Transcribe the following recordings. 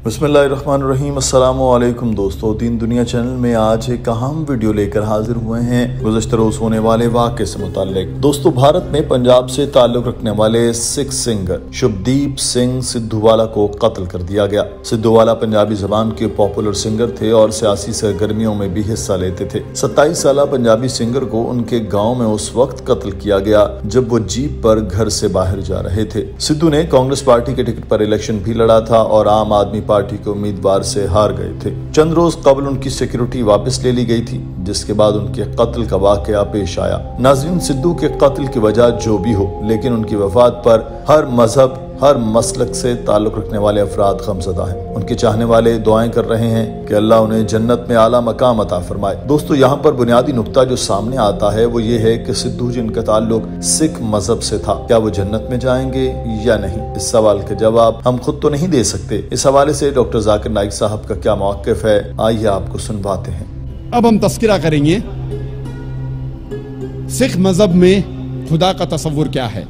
बिस्मिल्लाहिर्रहमानिर्रहीम। अस्सलामु अलैकुम दोस्तों, दीन दुनिया चैनल में आज एक अहम वीडियो लेकर हाजिर हुए हैं गुज़श्ता रोज होने वाले वाक़े से मुताल्लिक। दोस्तों, भारत में पंजाब से ताल्लुक रखने वाले सिख सिंगर शुभदीप सिंह सिद्धूवाला को कत्ल कर दिया गया। सिद्धूवाला पंजाबी जबान के पॉपुलर सिंगर थे और सियासी सरगर्मियों में भी हिस्सा लेते थे। 27 साल पंजाबी सिंगर को उनके गाँव में उस वक्त कत्ल किया गया जब वो जीप पर घर से बाहर जा रहे थे। सिद्धू ने कांग्रेस पार्टी के टिकट पर इलेक्शन भी लड़ा था और आम आदमी पार्टी के उम्मीदवार से हार गए थे। चंद रोज कबल उनकी सिक्योरिटी वापस ले ली गई थी, जिसके बाद उनके कत्ल का वाकया पेश आया। नाज़रीन, सिद्धू के कत्ल की वजह जो भी हो, लेकिन उनकी वफात पर हर मजहब, हर मसलक से ताल्लुक रखने वाले अफराद गमज़दा हैं। उनके चाहने वाले दुआएं कर रहे हैं कि अल्लाह उन्हें जन्नत में आला मकाम अता फरमाए। दोस्तों, यहाँ पर बुनियादी नुक्ता जो सामने आता है वो ये है कि सिद्धू जिनका ताल्लुक सिख मजहब से था, क्या वो जन्नत में जाएंगे या नहीं? इस सवाल के जवाब हम खुद तो नहीं दे सकते। इस हवाले से डॉक्टर जाकिर नाइक साहब का क्या मौक़िफ़ है, आइए आपको सुनवाते हैं। अब हम तस्करा करेंगे सिख मजहब में खुदा का तस्वुर क्या है।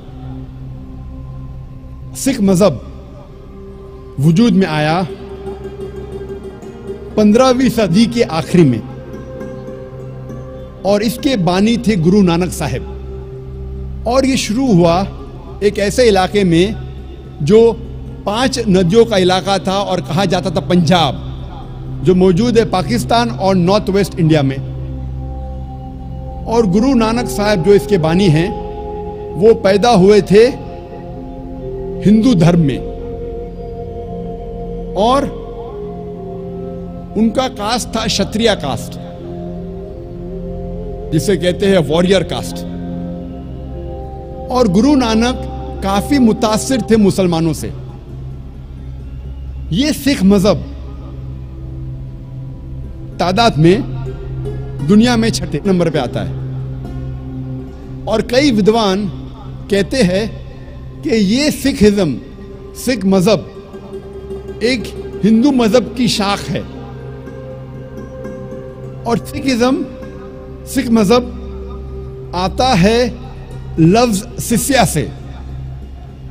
सिख मजहब वजूद में आया 15वीं सदी के आखिरी में और इसके बानी थे गुरु नानक साहिब। और ये शुरू हुआ एक ऐसे इलाके में जो 5 नदियों का इलाका था और कहा जाता था पंजाब, जो मौजूद है पाकिस्तान और नॉर्थ वेस्ट इंडिया में। और गुरु नानक साहब जो इसके बानी हैं वो पैदा हुए थे हिंदू धर्म में और उनका कास्ट था क्षत्रिय कास्ट, जिसे कहते हैं वॉरियर कास्ट। और गुरु नानक काफी मुतासिर थे मुसलमानों से। ये सिख मजहब तादाद में दुनिया में 6 नंबर पे आता है और कई विद्वान कहते हैं कि ये सिखिज्म, सिख मजहब एक हिंदू मजहब की शाख है। और सिखिज्म, सिख मजहब आता है लफ्ज शिष्या से,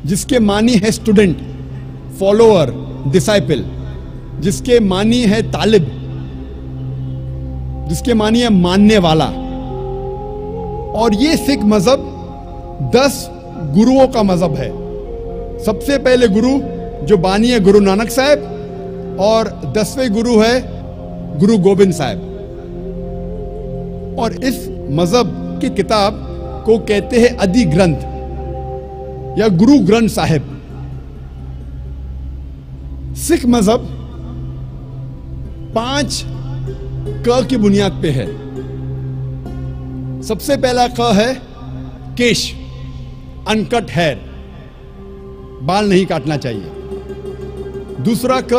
जिसके मानी है स्टूडेंट, फॉलोअर, डिसाइपल, जिसके मानी है तालिब, जिसके मानी है मानने वाला। और ये सिख मजहब 10 गुरुओं का मजहब है। सबसे पहले गुरु जो बानी है गुरु नानक साहब और 10वें गुरु है गुरु गोबिंद साहब। और इस मजहब की किताब को कहते हैं आदि ग्रंथ या गुरु ग्रंथ साहिब। सिख मजहब 5 क की बुनियाद पे है। सबसे पहला क है केश, अनकट हेयर, बाल नहीं काटना चाहिए। दूसरा क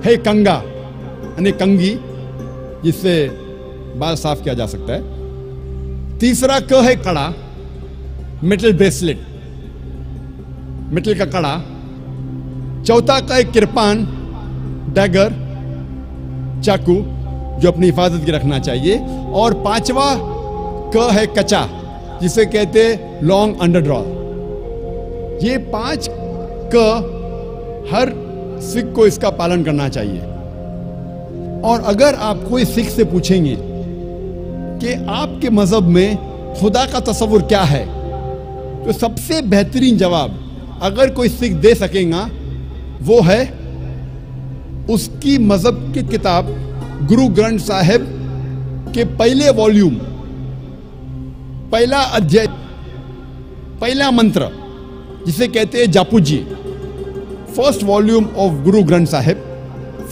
है कंगा, यानी कंगी, जिससे बाल साफ किया जा सकता है। तीसरा क है कड़ा, मेटल ब्रेसलेट, मेटल का कड़ा। चौथा क है किरपान, डैगर, चाकू, जो अपनी हिफाजत की रखना चाहिए। और 5वां क है कचा, जिसे कहते लॉन्ग अंडरड्रॉ। ये 5 क हर सिख को इसका पालन करना चाहिए। और अगर आप कोई सिख से पूछेंगे कि आपके मजहब में खुदा का तस्वुर क्या है, तो सबसे बेहतरीन जवाब अगर कोई सिख दे सकेगा वो है उसकी मजहब की किताब गुरु ग्रंथ साहिब के पहले वॉल्यूम, पहला अध्याय, पहला मंत्र, जिसे कहते हैं Japu ji. First volume of Guru Granth Sahib,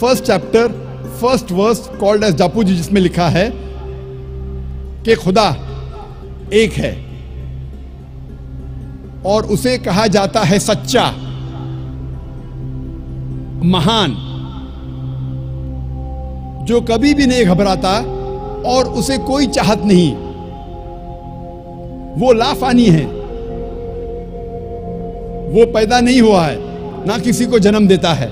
first chapter, first verse called as Japu ji, जिसमें लिखा है कि खुदा एक है और उसे कहा जाता है सच्चा, महान, जो कभी भी नहीं घबराता और उसे कोई चाहत नहीं। वो लाफानी है, वो पैदा नहीं हुआ है, ना किसी को जन्म देता है।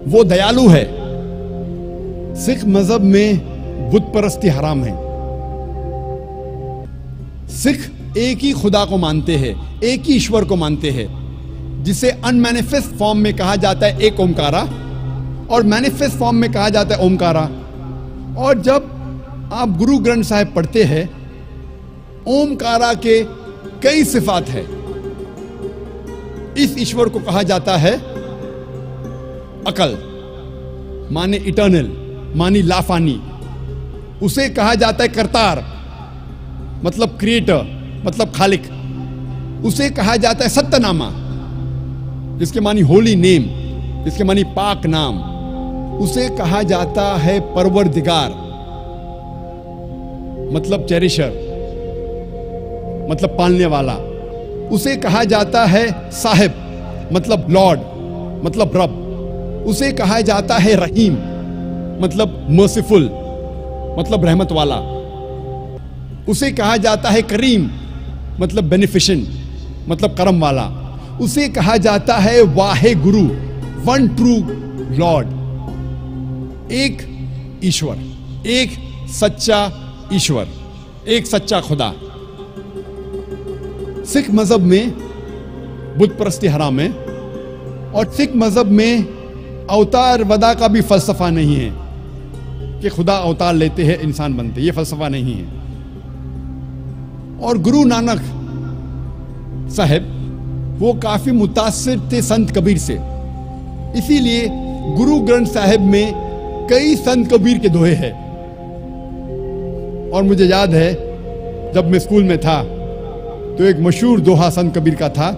वो दयालु है। सिख मजहब में बुत परस्ती हराम है। सिख एक ही खुदा को मानते हैं, एक ही ईश्वर को मानते हैं। जिसे अनमैनिफेस्ट फॉर्म में कहा जाता है एक ओमकारा और मैनिफेस्ट फॉर्म में कहा जाता है ओमकारा। और जब आप गुरु ग्रंथ साहिब पढ़ते हैं, ओमकारा के कई सिफात है। इस ईश्वर को कहा जाता है अकल, माने इटर्नल, मानी लाफानी। उसे कहा जाता है करतार, मतलब क्रिएटर, मतलब खालिक। उसे कहा जाता है सत्यनामा, जिसके मानी होली नेम, जिसके मानी पाक नाम। उसे कहा जाता है परवरदिगार, मतलब चेरिशर, मतलब पालने वाला। उसे कहा जाता है साहिब, मतलब लॉर्ड, मतलब रब। उसे कहा जाता है रहीम, मतलब मर्सीफुल, मतलब रहमत वाला। उसे कहा जाता है करीम, मतलब बेनिफिशेंट, मतलब करम वाला। उसे कहा जाता है Wahe Guru, one true Lord, एक ईश्वर, एक सच्चा ईश्वर, एक सच्चा खुदा। सिख मजहब में बुत परस्ती हराम है और सिख मजहब में अवतार वदा का भी फलसफा नहीं है कि खुदा अवतार लेते हैं इंसान बनते, ये फलसफा नहीं है। और गुरु नानक साहब वो काफी मुतासिर थे संत कबीर से, इसीलिए गुरु ग्रंथ साहिब में कई संत कबीर के दोहे हैं। और मुझे याद है जब मैं स्कूल में था तो एक मशहूर दोहा संत कबीर का था,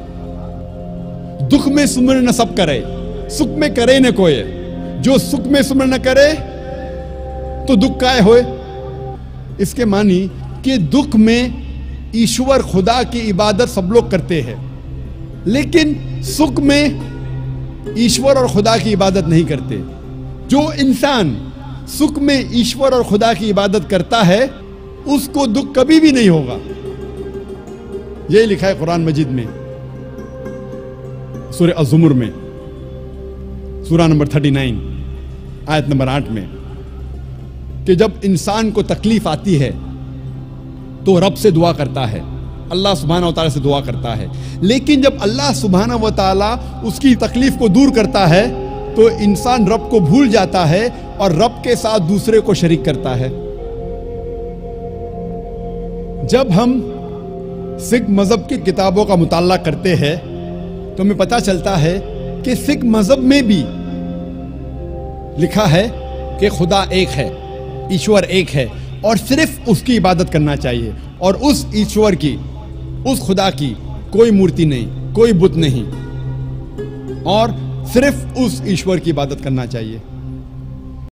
दुख में सुमर न सब करे, सुख में करे न कोई, जो सुख में सुमर न करे तो दुख काहे होए। इसके मानी कि दुख में ईश्वर खुदा की इबादत सब लोग करते हैं, लेकिन सुख में ईश्वर और खुदा की इबादत नहीं करते। जो इंसान सुख में ईश्वर और खुदा की इबादत करता है उसको दुख कभी भी नहीं होगा। यही लिखा है कुरान मजीद में, सूरह अज़्ज़ुमर में, सूरा नंबर 39 आयत नंबर 8 में, कि जब इंसान को तकलीफ आती है तो रब से दुआ करता है, अल्लाह सुब्हानहू व तआला से दुआ करता है। लेकिन जब अल्लाह सुब्हानहू व तआला उसकी तकलीफ को दूर करता है तो इंसान रब को भूल जाता है और रब के साथ दूसरे को शरीक करता है। जब हम सिख मजहब की किताबों का मुताला करते हैं तो हमें पता चलता है कि सिख मजहब में भी लिखा है कि खुदा एक है, ईश्वर एक है और सिर्फ उसकी इबादत करना चाहिए। और उस ईश्वर की, उस खुदा की कोई मूर्ति नहीं, कोई बुत नहीं, और सिर्फ उस ईश्वर की इबादत करना चाहिए।